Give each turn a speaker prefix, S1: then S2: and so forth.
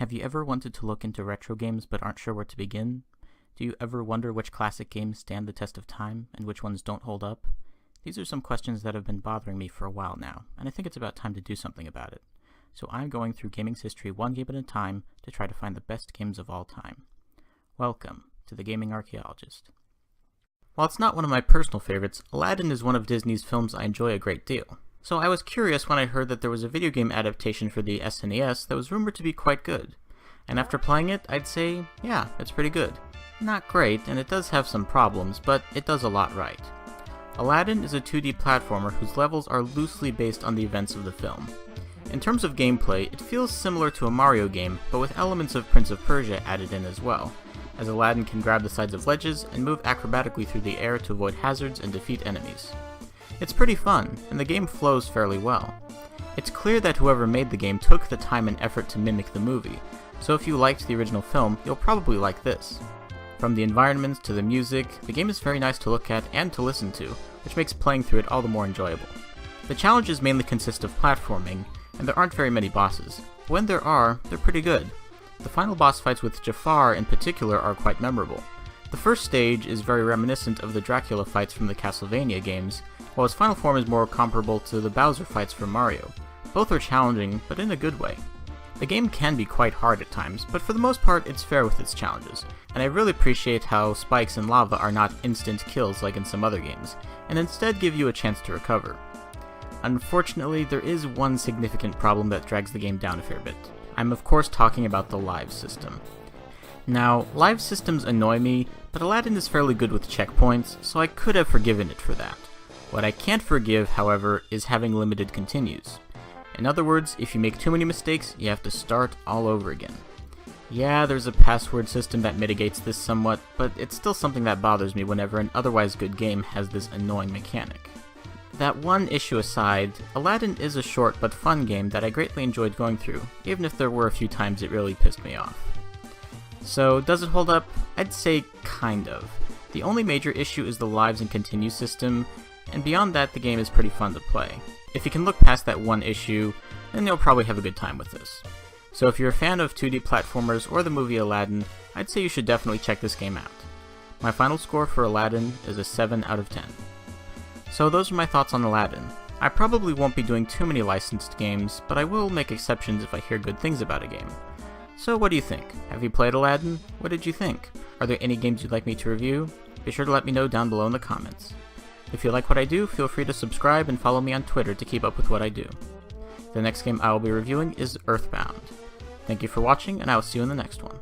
S1: Have you ever wanted to look into retro games but aren't sure where to begin? Do you ever wonder which classic games stand the test of time and which ones don't hold up? These are some questions that have been bothering me for a while now, and I think it's about time to do something about it. So I'm going through gaming's history one game at a time to try to find the best games of all time. Welcome to the Gaming Archaeologist. While it's not one of my personal favorites, Aladdin is one of Disney's films I enjoy a great deal. So I was curious when I heard that there was a video game adaptation for the SNES that was rumored to be quite good. And after playing it, I'd say, yeah, it's pretty good. Not great, and it does have some problems, but it does a lot right. Aladdin is a 2D platformer whose levels are loosely based on the events of the film. In terms of gameplay, it feels similar to a Mario game, but with elements of Prince of Persia added in as well, as Aladdin can grab the sides of ledges and move acrobatically through the air to avoid hazards and defeat enemies. It's pretty fun, and the game flows fairly well. It's clear that whoever made the game took the time and effort to mimic the movie, so if you liked the original film, you'll probably like this. From the environments to the music, the game is very nice to look at and to listen to, which makes playing through it all the more enjoyable. The challenges mainly consist of platforming, and there aren't very many bosses. But when there are, they're pretty good. The final boss fights with Jafar in particular are quite memorable. The first stage is very reminiscent of the Dracula fights from the Castlevania games, while his final form is more comparable to the Bowser fights from Mario. Both are challenging, but in a good way. The game can be quite hard at times, but for the most part it's fair with its challenges, and I really appreciate how spikes and lava are not instant kills like in some other games, and instead give you a chance to recover. Unfortunately, there is one significant problem that drags the game down a fair bit. I'm of course talking about the live system. Now, live systems annoy me, but Aladdin is fairly good with checkpoints, so I could have forgiven it for that. What I can't forgive, however, is having limited continues. In other words, if you make too many mistakes, you have to start all over again. Yeah, there's a password system that mitigates this somewhat, but it's still something that bothers me whenever an otherwise good game has this annoying mechanic. That one issue aside, Aladdin is a short but fun game that I greatly enjoyed going through, even if there were a few times it really pissed me off. So, does it hold up? I'd say kind of. The only major issue is the lives and continue system, and beyond that the game is pretty fun to play. If you can look past that one issue, then you'll probably have a good time with this. So if you're a fan of 2D platformers or the movie Aladdin, I'd say you should definitely check this game out. My final score for Aladdin is a 7 out of 10. So those are my thoughts on Aladdin. I probably won't be doing too many licensed games, but I will make exceptions if I hear good things about a game. So what do you think? Have you played Aladdin? What did you think? Are there any games you'd like me to review? Be sure to let me know down below in the comments. If you like what I do, feel free to subscribe and follow me on Twitter to keep up with what I do. The next game I will be reviewing is Earthbound. Thank you for watching, and I will see you in the next one.